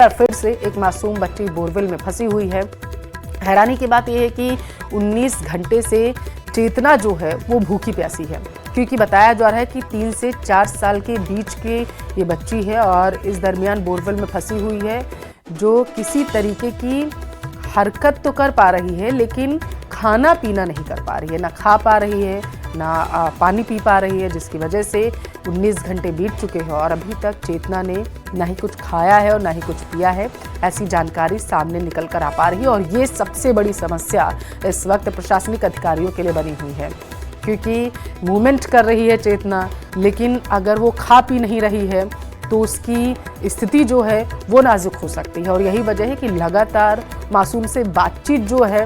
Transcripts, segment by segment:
फिर से एक मासूम बच्ची बोरवेल में फंसी हुई है। हैरानी की बात यह है कि 19 घंटे से चेतना जो है वो भूखी प्यासी है, क्योंकि बताया जा रहा है कि 3 से 4 साल के बीच के ये बच्ची है और इस दरमियान बोरवेल में फंसी हुई है, जो किसी तरीके की हरकत तो कर पा रही है लेकिन खाना पीना नहीं कर पा रही है, ना खा पा रही है ना पानी पी पा रही है, जिसकी वजह से 19 घंटे बीत चुके हैं और अभी तक चेतना ने ना ही कुछ खाया है और ना ही कुछ पिया है। ऐसी जानकारी सामने निकल कर आ पा रही है और ये सबसे बड़ी समस्या इस वक्त प्रशासनिक अधिकारियों के लिए बनी हुई है, क्योंकि मूवमेंट कर रही है चेतना, लेकिन अगर वो खा पी नहीं रही है तो उसकी स्थिति जो है वो नाजुक हो सकती है। और यही वजह है कि लगातार मासूम से बातचीत जो है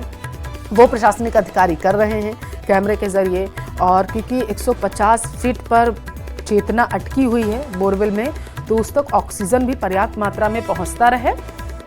वो प्रशासनिक अधिकारी कर रहे हैं कैमरे के जरिए, और क्योंकि 150 फीट पर चेतना अटकी हुई है बोरवेल में, तो उस तक ऑक्सीजन भी पर्याप्त मात्रा में पहुंचता रहे,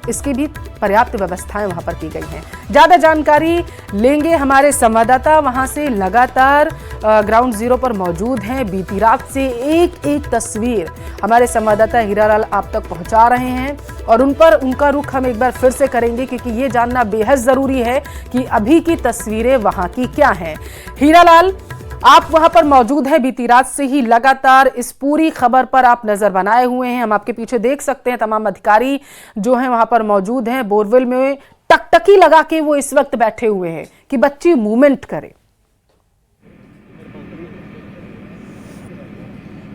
इसकी भी पर्याप्त व्यवस्थाएं वहां पर की गई हैं। ज़्यादा जानकारी लेंगे हमारे संवाददाता, वहां से लगातार ग्राउंड जीरो पर मौजूद हैं। बीती रात से एक एक तस्वीर हमारे संवाददाता हीरालाल आप तक पहुंचा रहे हैं और उनका रुख हम एक बार फिर से करेंगे, क्योंकि ये जानना बेहद ज़रूरी है कि अभी की तस्वीरें वहां की क्या हैं। हीरालाल, आप वहां पर मौजूद हैं, बीती रात से ही लगातार इस पूरी खबर पर आप नजर बनाए हुए हैं। हम आपके पीछे देख सकते हैं तमाम अधिकारी जो हैं वहां पर मौजूद हैं। बोरवेल में टकटकी लगा के वो इस वक्त बैठे हुए हैं कि बच्ची मूवमेंट करे।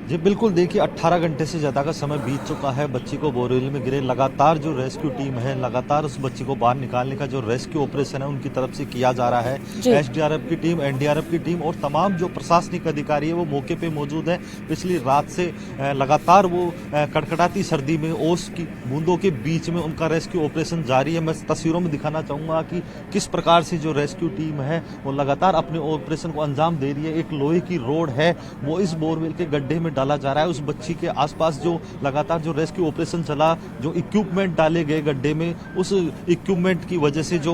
जी बिल्कुल, देखिए 18 घंटे से ज़्यादा का समय बीत चुका है बच्ची को बोरवेल में गिरे। लगातार जो रेस्क्यू टीम है, लगातार उस बच्ची को बाहर निकालने का जो रेस्क्यू ऑपरेशन है उनकी तरफ से किया जा रहा है। एसडीआरएफ की टीम, एनडीआरएफ की टीम और तमाम जो प्रशासनिक अधिकारी है वो मौके पे मौजूद है। पिछली रात से लगातार वो कड़कड़ाती सर्दी में ओस की बूंदों के बीच में उनका रेस्क्यू ऑपरेशन जारी है। मैं तस्वीरों में दिखाना चाहूँगा कि किस प्रकार से जो रेस्क्यू टीम है वो लगातार अपने ऑपरेशन को अंजाम दे रही है। एक लोहे की रोड है वो इस बोरवेल के गड्ढे में डाला जा रहा है। उस बच्ची के आसपास जो लगातार जो रेस्क्यू ऑपरेशन चला, जो इक्विपमेंट डाले गए गड्ढे में, उस इक्विपमेंट की वजह से जो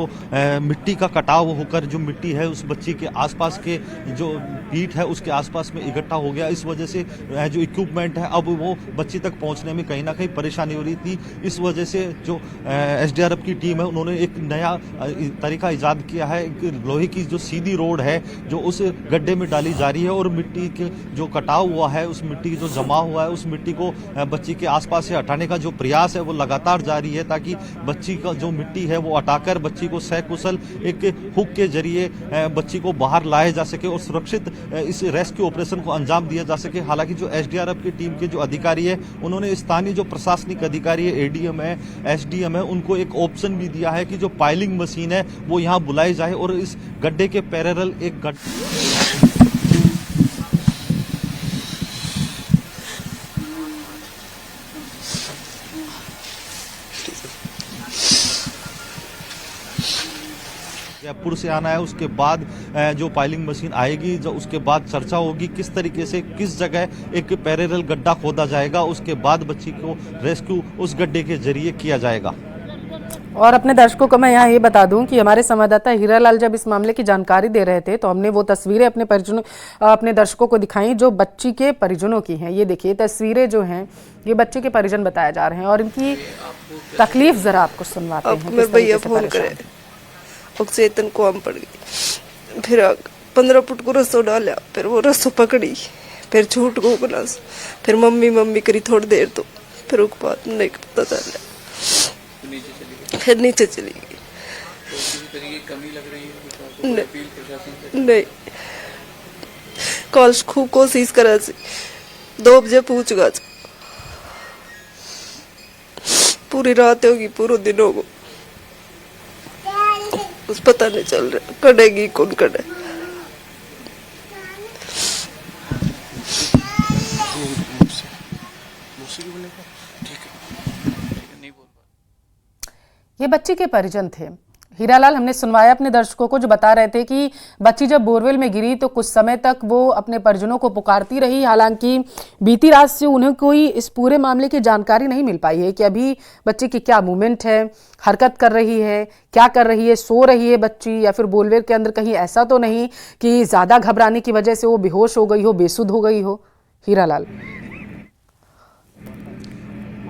मिट्टी का कटाव होकर जो मिट्टी है उस बच्ची के आसपास के जो पीठ है उसके आसपास में इकट्ठा हो गया। इस वजह से जो इक्विपमेंट है अब वो बच्ची तक पहुंचने में कहीं ना कहीं परेशानी हो रही थी। इस वजह से जो एसडीआरएफ की टीम है उन्होंने एक नया तरीका इजाद किया है। एक लोहे की जो सीधी रोड है जो उस गड्ढे में डाली जा रही है और मिट्टी के जो कटाव हुआ है, उस मिट्टी जो जमा हुआ है, उस मिट्टी को बच्ची के आसपास से हटाने का जो प्रयास है वो लगातार जारी है, ताकि बच्ची का जो मिट्टी है वो हटाकर बच्ची को सकुशल एक हुक के जरिए बच्ची को बाहर लाया जा सके और सुरक्षित इस रेस्क्यू ऑपरेशन को अंजाम दिया जा सके। हालांकि जो एसडीआरएफ की टीम के जो अधिकारी है उन्होंने स्थानीय जो प्रशासनिक अधिकारी है, एडीएम है, एसडीएम है, उनको एक ऑप्शन भी दिया है कि जो पाइलिंग मशीन है वो यहाँ बुलाई जाए और इस गड्ढे के पैरेलल एक जयपुर से आना है। उसके बाद जो पाइलिंग मशीन आएगी, जो उसके बाद चर्चा होगी किस तरीके से किस जगह एक पैरेलल गड्ढा खोदा जाएगा, उसके बाद बच्ची को रेस्क्यू उस गड्ढे के जरिए किया जाएगा। और अपने दर्शकों को मैं यहाँ ये बता दूं कि हमारे संवाददाता हीरालाल जब इस मामले की जानकारी दे रहे थे तो हमने वो तस्वीरें अपने दर्शकों को दिखाई जो बच्ची के परिजनों की हैं। ये देखिए तस्वीरें जो हैं ये बच्चे के परिजन बताए जा रहे हैं और इनकी तकलीफ जरा आपको सुनवाते हैं। चेतन को हम पड़ गई, फिर 15 फुट को रस्सो डाला, फिर वो रस्सो पकड़ी, फिर छूट गो बना, फिर मम्मी मम्मी करी थोड़ी देर, तो फिर उसके बाद नहीं पता चला, फिर नीचे चली गई। नहीं कल खूब कोशिश करा, 2 बजे पूछ गा, पूरी रात होगी, पूरा दिन होगा, कुछ पता नहीं चल रहा कटेगी कौन कटे। ये बच्ची के परिजन थे। हीरालाल, हमने सुनवाया अपने दर्शकों को जो बता रहे थे कि बच्ची जब बोरवेल में गिरी तो कुछ समय तक वो अपने परिजनों को पुकारती रही। हालांकि बीती रात से उन्हें कोई इस पूरे मामले की जानकारी नहीं मिल पाई है कि अभी बच्ची की क्या मूवमेंट है, हरकत कर रही है, क्या कर रही है, सो रही है बच्ची, या फिर बोरवेल के अंदर कहीं ऐसा तो नहीं कि ज़्यादा घबराने की वजह से वो बेहोश हो गई हो, बेसुध हो गई हो। हीरालाल,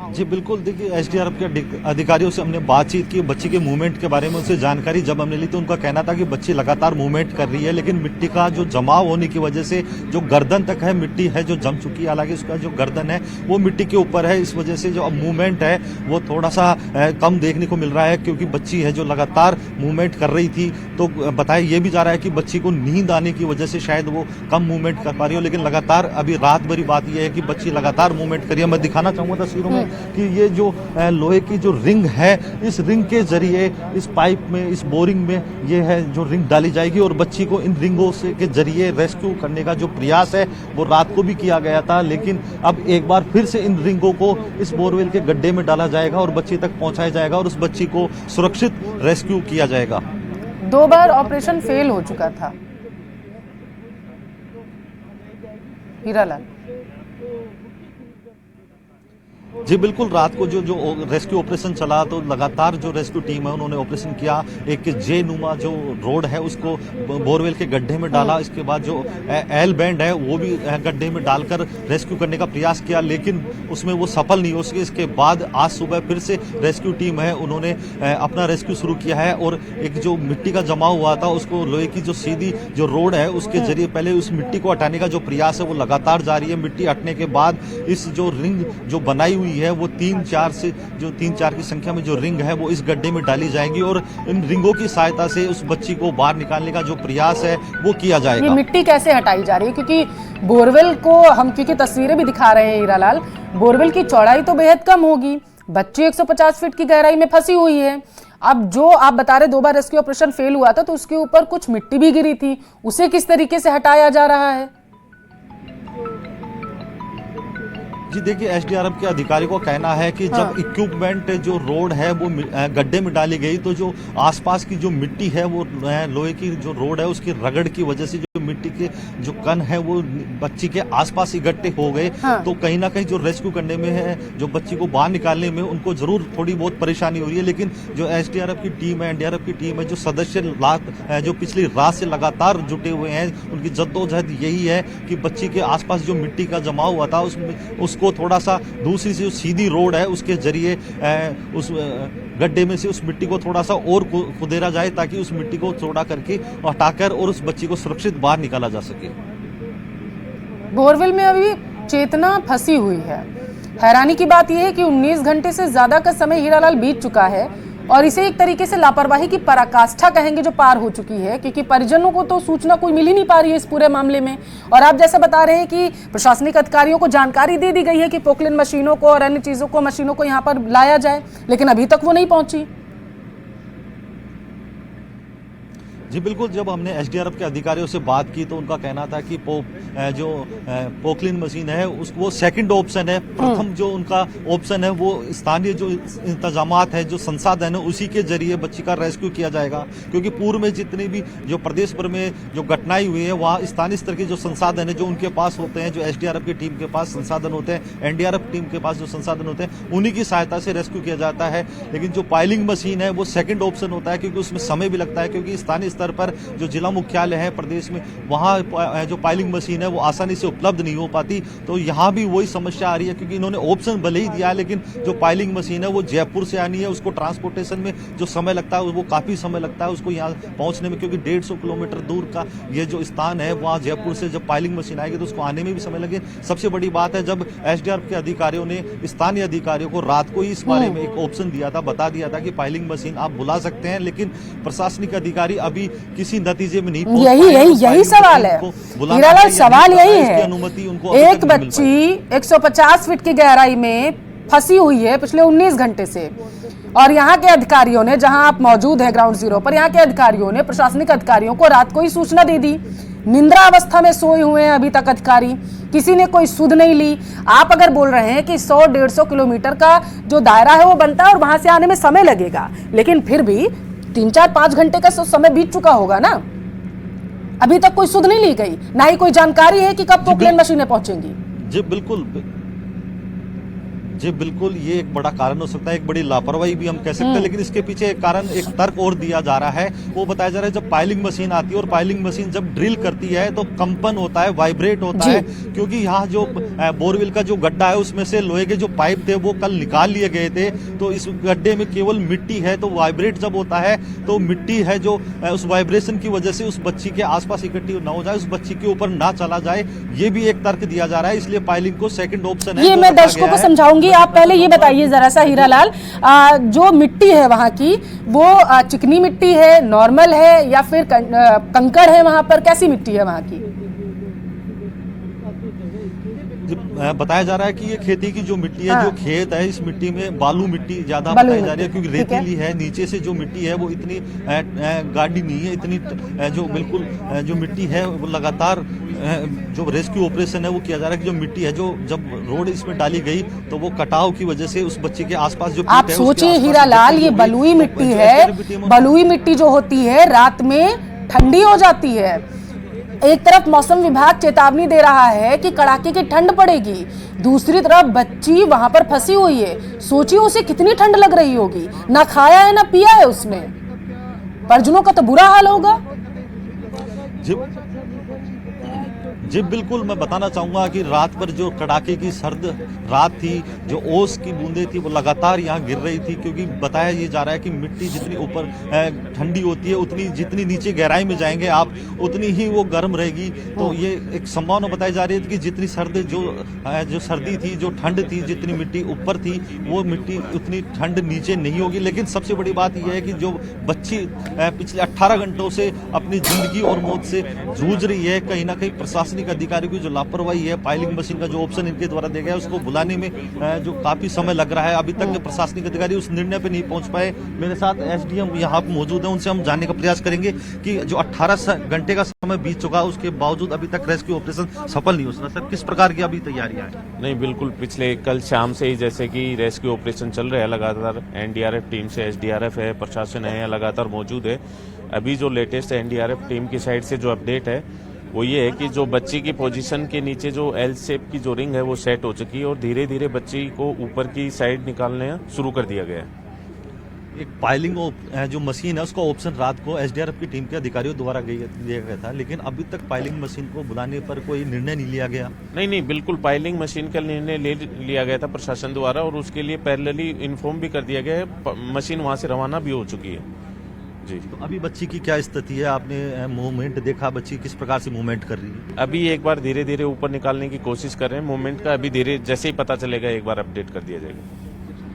जी बिल्कुल, देखिए एसडीआरएफ के अधिकारियों से हमने बातचीत की, बच्ची के मूवमेंट के बारे में उनसे जानकारी जब हमने ली तो उनका कहना था कि बच्ची लगातार मूवमेंट कर रही है, लेकिन मिट्टी का जो जमाव होने की वजह से जो गर्दन तक है मिट्टी है जो जम चुकी है। हालांकि उसका जो गर्दन है वो मिट्टी के ऊपर है, इस वजह से जो अब मूवमेंट है वो थोड़ा सा कम देखने को मिल रहा है, क्योंकि बच्ची है जो लगातार मूवमेंट कर रही थी। तो बताया ये भी जा रहा है कि बच्ची को नींद आने की वजह से शायद वो कम मूवमेंट कर पा रही हो, लेकिन लगातार अभी रात भरी बात यह है कि बच्ची लगातार मूवमेंट करी है। मैं दिखाना चाहूंगा तस्वीरों में कि ये जो लोहे की जो रिंग है, इस रिंग के जरिए इस पाइप में, इस बोरिंग में ये है जो रिंग डाली जाएगी और बच्ची को इन रिंगों से के जरिए रेस्क्यू करने का जो प्रयास है वो रात को भी किया गया था, लेकिन अब एक बार फिर से इन रिंगों को इस बोरवेल के गड्ढे में डाला जाएगा और बच्ची तक पहुंचाया जाएगा और उस बच्ची को सुरक्षित रेस्क्यू किया जाएगा। 2 बार ऑपरेशन फेल हो चुका था। हीरालाल जी बिल्कुल, रात को जो रेस्क्यू ऑपरेशन चला तो लगातार जो रेस्क्यू टीम है उन्होंने ऑपरेशन किया। एक जे नुमा जो रोड है उसको बोरवेल के गड्ढे में डाला, इसके बाद जो एल बैंड है वो भी गड्ढे में डालकर रेस्क्यू करने का प्रयास किया, लेकिन उसमें वो सफल नहीं हो सके। इसके बाद आज सुबह फिर से रेस्क्यू टीम है उन्होंने अपना रेस्क्यू शुरू किया है और एक जो मिट्टी का जमा हुआ था उसको लोहे की जो सीधी जो रोड है उसके जरिए पहले उस मिट्टी को हटाने का जो प्रयास है वो लगातार जारी है। मिट्टी हटने के बाद इस जो रिंग जो बनाई हुई है वो 3-4 की संख्या में जो रिंग है वो इस गड्ढे में डाली जाएंगी और इन रिंगों की सहायता से उस बच्ची को बाहर निकालने का जो प्रयास है वो किया जाएगा। ये मिट्टी कैसे हटाई जा रही है, क्योंकि बोरवेल को हम क्योंकि तस्वीरें भी दिखा रहे हैं हीरालाल, बोरवेल की चौड़ाई तो बेहद कम होगी, बच्ची 150 फीट की गहराई में फंसी हुई है। अब जो आप बता रहे 2 बार रेस्क्यू ऑपरेशन फेल हुआ था तो उसके ऊपर कुछ मिट्टी भी गिरी थी, उसे किस तरीके से हटाया जा रहा है? जी देखिए, एसडीआरएफ के अधिकारी को कहना है कि जब इक्विपमेंट जो रोड है वो गड्ढे में डाली गई तो जो आसपास की जो मिट्टी है वो लोहे की जो रोड है उसकी रगड़ की वजह से जो मिट्टी के जो कण है वो बच्ची के आसपास इकट्ठे हो गए। तो कहीं ना कहीं जो रेस्क्यू करने में है, जो बच्ची को बाहर निकालने में उनको जरूर थोड़ी बहुत परेशानी हो रही है, लेकिन जो एसडीआरएफ की टीम है, एनडीआरएफ की टीम है, जो सदस्य जो पिछली रात से लगातार जुटे हुए हैं, उनकी जद्दोजहद यही है कि बच्ची के आसपास जो मिट्टी का जमाव हुआ था उसको थोड़ा सा दूसरी जो सीधी रोड है उसके जरिए उस गड्ढे में से उस मिट्टी को थोड़ा सा और खुदेरा जाए ताकि उस मिट्टी को चौड़ा करके हटाकर और उस बच्ची को सुरक्षित बाहर निकाला जा सके। बोरवेल में अभी चेतना फंसी हुई है। हैरानी की बात यह है कि 19 घंटे से ज्यादा का समय हीरालाल बीत चुका है और इसे एक तरीके से लापरवाही की पराकाष्ठा कहेंगे जो पार हो चुकी है, क्योंकि परिजनों को तो सूचना कोई मिल ही नहीं पा रही है इस पूरे मामले में। और आप जैसे बता रहे हैं कि प्रशासनिक अधिकारियों को जानकारी दे दी गई है कि पोकलिन मशीनों को और अन्य चीजों को, मशीनों को यहाँ पर लाया जाए, लेकिन अभी तक वो नहीं पहुंची। जी बिल्कुल, जब हमने एसडीआरएफ के अधिकारियों से बात की तो उनका कहना था कि पोकलिन मशीन है वो सेकंड ऑप्शन है। प्रथम जो उनका ऑप्शन है वो स्थानीय जो इंतजामात है, जो संसाधन है, उसी के जरिए बच्ची का रेस्क्यू किया जाएगा, क्योंकि पूर्व में जितनी भी जो प्रदेश भर में जो घटनाएं हुई है वहाँ स्थानीय स्तर के जो संसाधन है जो उनके पास होते हैं, जो एसडीआरएफ की टीम के पास संसाधन होते हैं, एनडीआरएफ टीम के पास जो संसाधन होते हैं, उन्हीं की सहायता से रेस्क्यू किया जाता है। लेकिन जो पाइलिंग मशीन है वो सेकेंड ऑप्शन होता है, क्योंकि उसमें समय भी लगता है, क्योंकि स्थानीय स्तर पर जो जिला मुख्यालय है प्रदेश में वहां जो पाइलिंग मशीन है वो आसानी से उपलब्ध नहीं हो पाती। तो यहाँ भी वही समस्या आ रही है, क्योंकि इन्होंने ऑप्शन भले ही दिया है लेकिन जो पाइलिंग मशीन है वो जयपुर से आनी है, उसको ट्रांसपोर्टेशन में जो समय लगता है वो काफी समय लगता है उसको यहाँ पहुंचने में, क्योंकि 150 किलोमीटर दूर का ये जो स्थान है वहाँ जयपुर से जब पाइलिंग मशीन आएगी तो उसको आने में भी समय लगे। सबसे बड़ी बात है जब एसडीआरएफ के अधिकारियों ने स्थानीय अधिकारियों को रात को ही इस बारे में एक ऑप्शन दिया था, बता दिया था कि पाइलिंग मशीन आप बुला सकते हैं, लेकिन प्रशासनिक अधिकारी अभी किसी नतीजे में नहीं पहुंच पाए। यही सवाल है हीरालाल, सवाल यही है। अनुमति उनको एक बच्ची 150 फीट की गहराई में फंसी हुई है पिछले 19 घंटे से, और यहाँ के अधिकारियों ने, जहां आप मौजूद हैं ग्राउंड जीरो पर, यहाँ के अधिकारियों ने, प्रशासनिक अधिकारियों को रात को ही सूचना दे दी। निंद्रा अवस्था में सोए हुए हैं अभी तक अधिकारी, किसी ने कोई सुध नहीं ली। आप अगर बोल रहे हैं कि 100-150 किलोमीटर का जो दायरा है वो बनता है और वहां से आने में समय लगेगा, लेकिन फिर भी 3-4-5 घंटे का समय बीत चुका होगा ना, अभी तक कोई सुध नहीं ली गई, ना ही कोई जानकारी है कि कब पोकलिन मशीनें पहुंचेंगी। जी बिल्कुल, जी बिल्कुल, ये एक बड़ा कारण हो सकता है, एक बड़ी लापरवाही भी हम कह सकते हैं, लेकिन इसके पीछे एक कारण, एक तर्क और दिया जा रहा है। वो बताया जा रहा है जब पाइलिंग मशीन आती है और पाइलिंग मशीन जब ड्रिल करती है तो कंपन होता है, वाइब्रेट होता है, क्योंकि यहाँ जो बोरवेल का जो गड्ढा है उसमें से लोहे के जो पाइप थे वो कल निकाल लिए गए थे, तो इस गड्ढे में केवल मिट्टी है, तो वाइब्रेट जब होता है तो मिट्टी है जो उस वाइब्रेशन की वजह से उस बच्ची के आसपास इकट्ठी ना हो जाए, उस बच्ची के ऊपर ना चला जाए, ये भी एक तर्क दिया जा रहा है। इसलिए पाइलिंग को सेकंड ऑप्शन है। ये मैं दर्शकों को समझाऊंगी। आप पहले ये बताइए जरा सा हीरालाल, जो मिट्टी है वहां की वो चिकनी मिट्टी है, नॉर्मल है, या फिर कंकड़ है? वहां पर कैसी मिट्टी है वहां की? बताया जा रहा है कि ये खेती की जो मिट्टी है, जो खेत है, इस मिट्टी में बालू मिट्टी ज्यादा बताई जा रही है, क्योंकि रेतीली है। नीचे से जो मिट्टी है वो इतनी गाढ़ी नहीं है, इतनी जो बिल्कुल जो मिट्टी है वो लगातार जो रेस्क्यू ऑपरेशन है वो किया जा रहा है कि जो मिट्टी है, जो जब रोड इसमें डाली गई तो वो कटाव की वजह से उस बच्चे के आसपास जो आप सोचिए हीरालाल, ये बलुई मिट्टी है, बलुई मिट्टी जो होती है रात में ठंडी हो जाती है। एक तरफ मौसम विभाग चेतावनी दे रहा है कि कड़ाके की ठंड पड़ेगी, दूसरी तरफ बच्ची वहां पर फंसी हुई है। सोचिए उसे कितनी ठंड लग रही होगी, ना खाया है ना पिया है उसने, परिजनों का तो बुरा हाल होगा। जी बिल्कुल, मैं बताना चाहूंगा कि रात पर जो कड़ाके की सर्द रात थी, जो ओस की बूंदें थी वो लगातार यहाँ गिर रही थी, क्योंकि बताया ये जा रहा है कि मिट्टी जितनी ऊपर ठंडी होती है उतनी जितनी नीचे गहराई में जाएंगे आप उतनी ही वो गर्म रहेगी। तो ये एक संभावना बताई जा रही है कि जितनी सर्द जो सर्दी थी, जो ठंड थी, जितनी मिट्टी ऊपर थी वो मिट्टी उतनी ठंड नीचे नहीं होगी। लेकिन सबसे बड़ी बात यह है कि जो बच्ची पिछले 18 घंटों से अपनी जिंदगी और मौत से जूझ रही है, कहीं ना कहीं प्रशासन अधिकारियों की जो लापरवाही है, पाइलिंग मशीन का जो ऑप्शन इनके द्वारा दिया गया है उसको बुलाने में जो काफी समय लग रहा है, अभी तक प्रशासनिक अधिकारी उस निर्णय पे नहीं पहुंच पाए। मेरे साथ एसडीएम यहाँ मौजूद हैं, उनसे हम जानने का प्रयास करेंगे कि जो 18 घंटे का समय बीत चुका है उसके बावजूद अभी तक रेस्क्यू ऑपरेशन सफल नहीं हो सका। सर, किस प्रकार की अभी तैयारियां हैं? नहीं, बिल्कुल पिछले कल शाम से ही जैसे कि रेस्क्यू ऑपरेशन चल रहा है, लगातार एनडीआरएफ टीम से एसडीआरएफ है, प्रशासन है, लगातार मौजूद है। अभी जो लेटेस्ट एनडीआरएफ टीम की साइड से जो अपडेट है वो ये है कि जो बच्ची की पोजीशन के नीचे जो एल शेप की जो रिंग है वो सेट हो चुकी है और धीरे धीरे बच्ची को ऊपर की साइड निकालने शुरू कर दिया गया है। एक पाइलिंग जो मशीन है उसका ऑप्शन रात को एसडीआरएफ की टीम के अधिकारियों द्वारा दिया गया था, लेकिन अभी तक पाइलिंग मशीन को बुलाने पर कोई निर्णय नहीं लिया गया। नहीं, बिल्कुल पाइलिंग मशीन का निर्णय ले लिया गया था प्रशासन द्वारा और उसके लिए पैरेलली इन्फॉर्म भी कर दिया गया है। मशीन वहां से रवाना भी हो चुकी है। जी, तो अभी बच्ची की क्या स्थिति है? आपने मूवमेंट देखा, बच्ची किस प्रकार से मूवमेंट कर रही है? अभी एक बार धीरे धीरे ऊपर निकालने की कोशिश कर रहे हैं। मूवमेंट का अभी धीरे जैसे ही पता चलेगा एक बार अपडेट कर दिया जाएगा।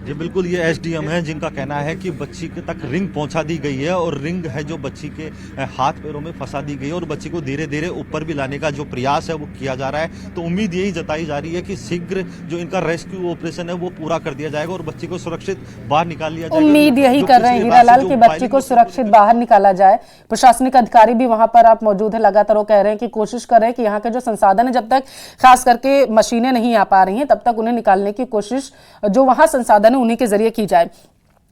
जी बिल्कुल, ये एसडीएम है जिनका कहना है कि बच्ची के तक रिंग पहुंचा दी गई है और रिंग है जो बच्ची के हाथ पैरों में फंसा दी गई है और बच्ची को धीरे धीरे ऊपर भी लाने का जो प्रयास है वो किया जा रहा है। तो उम्मीद यही जताई जा रही है कि शीघ्र जो इनका रेस्क्यू ऑपरेशन है वो पूरा कर दिया जाएगा और बच्ची को सुरक्षित बाहर निकाल लिया जाएगा। उम्मीद यही कर रहे हैं हीरालाल कि बच्ची को सुरक्षित बाहर निकाला जाए। प्रशासनिक अधिकारी भी वहां पर आप मौजूद है, लगातार वो कह रहे हैं कि कोशिश कर रहे हैं कि यहाँ के जो संसाधन है, जब तक खास करके मशीनें नहीं आ पा रही हैं तब तक उन्हें निकालने की कोशिश जो वहां संसाधन है उन्हीं के जरिए की जाए।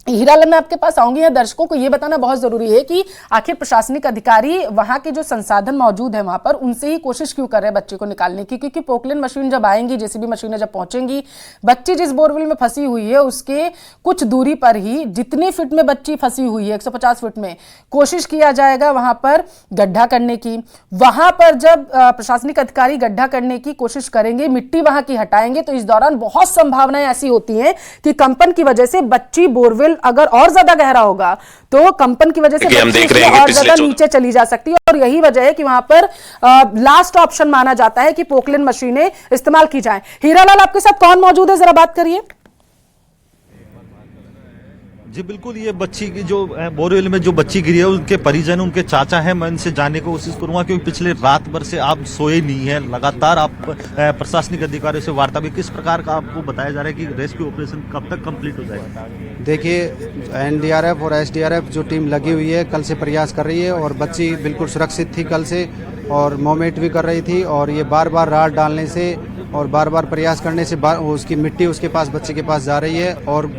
हीरालाल, मैं आपके पास आऊंगी। दर्शकों को यह बताना बहुत जरूरी है कि आखिर प्रशासनिक अधिकारी वहां के जो संसाधन मौजूद है वहां पर उनसे ही कोशिश क्यों कर रहे हैं बच्चे को निकालने की, क्योंकि पोकलेन मशीन जब आएंगी, जेसीबी मशीनें जब पहुंचेंगी, बच्ची जिस बोरवेल में फंसी हुई है उसके कुछ दूरी पर ही जितने फीट में बच्ची फंसी हुई है 150 फीट में कोशिश किया जाएगा वहां पर गड्ढा करने की। वहां पर जब प्रशासनिक अधिकारी गड्ढा करने की कोशिश करेंगे, मिट्टी वहां की हटाएंगे, तो इस दौरान बहुत संभावनाएं ऐसी होती हैं कि कंपन की वजह से बच्ची बोरवेल अगर और ज्यादा गहरा होगा तो कंपन की वजह से बच्ची और ज्यादा नीचे चली जा सकती है। और यही वजह है कि वहां पर लास्ट ऑप्शन माना जाता है कि पोकलेन मशीनें इस्तेमाल की जाएं। हीरालाल, आपके साथ कौन मौजूद है, जरा बात करिए। जी बिल्कुल, ये बच्ची की जो बोरवेल में जो बच्ची गिरी है उनके परिजन, उनके चाचा हैं, मैं इनसे जानने की कोशिश करूंगा क्योंकि पिछले रात भर से आप सोए नहीं है, लगातार आप प्रशासनिक अधिकारियों से वार्ता भी, किस प्रकार का आपको बताया जा रहा है कि रेस्क्यू ऑपरेशन कब तक कंप्लीट हो जाएगा? देखिए, एनडीआरएफ और एसडीआरएफ जो टीम लगी हुई है कल से प्रयास कर रही है और बच्ची बिल्कुल सुरक्षित थी कल से और मूवमेंट भी कर रही थी और ये बार बार राड डालने से और बार बार प्रयास करने से उसकी मिट्टी उसके पास, बच्चे के पास जा रही है और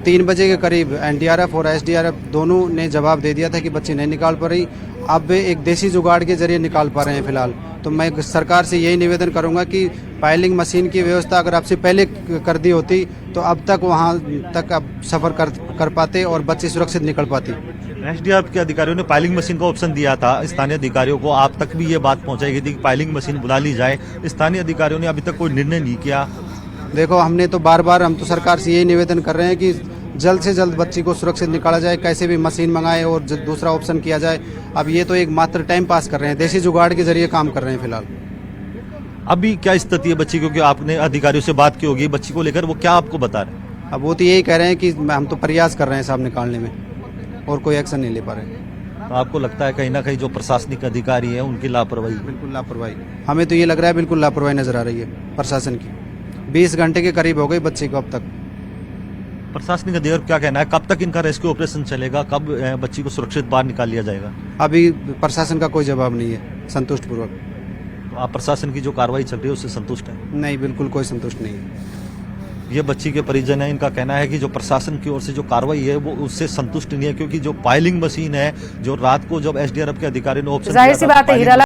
3 बजे के करीब एनडीआरएफ और एसडीआरएफ दोनों ने जवाब दे दिया था कि बच्ची नहीं निकाल पा रही। अब वे एक देसी जुगाड़ के जरिए निकाल पा रहे हैं फिलहाल। तो मैं सरकार से यही निवेदन करूंगा कि पाइलिंग मशीन की व्यवस्था अगर आपसे पहले कर दी होती तो अब तक वहां तक अब सफर कर पाते और बच्ची सुरक्षित निकल पाती। एसडीआरएफ के अधिकारियों ने पाइलिंग मशीन का ऑप्शन दिया था स्थानीय अधिकारियों को, आप तक भी ये बात पहुंचाई गई थी कि पाइलिंग मशीन बुला ली जाए। स्थानीय अधिकारियों ने अभी तक कोई निर्णय नहीं किया। देखो, हमने तो बार हम तो सरकार से यही निवेदन कर रहे हैं कि जल्द से जल्द बच्ची को सुरक्षित निकाला जाए, कैसे भी मशीन मंगाए और दूसरा ऑप्शन किया जाए। अब ये तो एक मात्र टाइम पास कर रहे हैं, देसी जुगाड़ के जरिए काम कर रहे हैं फिलहाल। अभी क्या स्थिति है बच्ची, क्योंकि आपने अधिकारियों से बात की होगी बच्ची को लेकर, वो क्या आपको बता रहे हैं? अब वो तो यही कह रहे हैं कि हम तो प्रयास कर रहे हैं साहब निकालने में और कोई एक्शन नहीं ले पा रहे हैं। तो आपको लगता है कहीं ना कहीं जो प्रशासनिक अधिकारी है उनकी लापरवाही? बिल्कुल लापरवाही, हमें तो ये लग रहा है बिल्कुल लापरवाही नजर आ रही है प्रशासन की। 20 घंटे के करीब हो गई बच्ची को अब तक। प्रशासनिक अधिकारी क्या कहना है, कब तक इनका रेस्क्यू ऑपरेशन चलेगा, कब बच्ची को सुरक्षित बाहर निकाल लिया जाएगा? अभी प्रशासन का कोई जवाब नहीं है संतुष्ट पूर्वक। तो आप प्रशासन की जो कार्रवाई चल रही है उससे संतुष्ट है? नहीं, बिल्कुल कोई संतुष्ट नहीं है। ये बच्ची के परिजन है, इनका कहना है कि जो प्रशासन की ओर से जो कार्रवाई है वो उससे संतुष्ट नहीं है, क्योंकि जो पाइलिंग मशीन है, जो रात को जब एसडीआरएफ के अधिकारी ने ऑप्शन जाहिर सी बात है हीरालाल